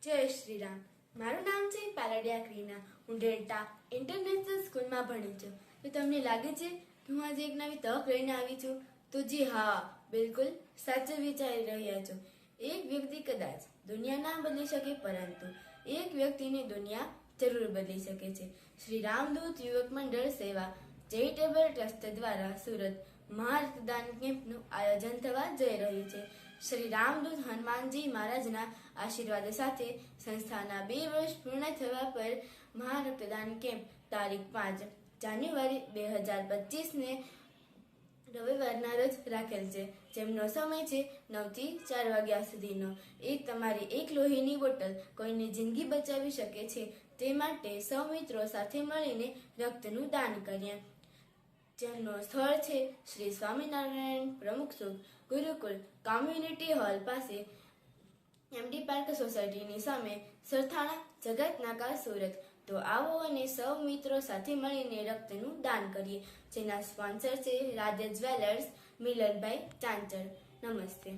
જય શ્રી રામ. મારું નામ છે પારડિયા ક્રીના. હું ડેલ્ટા ઇન્ટરનેશનલ સ્કૂલમાં ભણું છું. તો તમને લાગે છે કે હું આજે એક નવી તક લઈને આવી છું? તો જી હા, બિલકુલ સાચું વિચારી રહ્યા છો. એક વ્યક્તિ કદાચ દુનિયા ના બદલી શકે, પરંતુ એક વ્યક્તિની દુનિયા જરૂર બદલી શકે છે. શ્રી રામદૂત યુવક મંડળ સેવા ચેરિટેબલ ટ્રસ્ટ દ્વારા સુરત મહારક્તદાન કેમ્પનું આયોજન થવા જઈ રહ્યું છે. શ્રી રામદૂત હનુમાનજી મહારાજના આશીર્વાદ સાથે સંસ્થાના 2 વર્ષ પૂર્ણ થવા પર મહારક્તદાન કેમ્પ તારીખ 5 જાન્યુઆરી 2025 ને રવિવારના રોજ રાખેલ છે, જેમનો સમય છે 9 થી 4 વાગ્યા સુધીનો. તમારી એક લોહીની બોટલ કોઈની જિંદગી બચાવી શકે છે, તે માટે સૌ મિત્રો સાથે મળીને રક્તનું દાન કરીએ. જેમનું સ્થળ છે શ્રી સ્વામિનારાયણ પ્રમુખ સુખ ગુરુકુલ કોમ્યુનિટી હોલ પાસે, એમડી પાર્ક સોસાયટીની સામે, સરથાણા, જગતનાકા, સુરત. તો આવો અને સૌ મિત્રો સાથે મળીને રક્તનું દાન કરીએ. જેના સ્પોન્સર છે રાધે જ્વેલર્સ, મિલનભાઈ ચાંચર. નમસ્તે.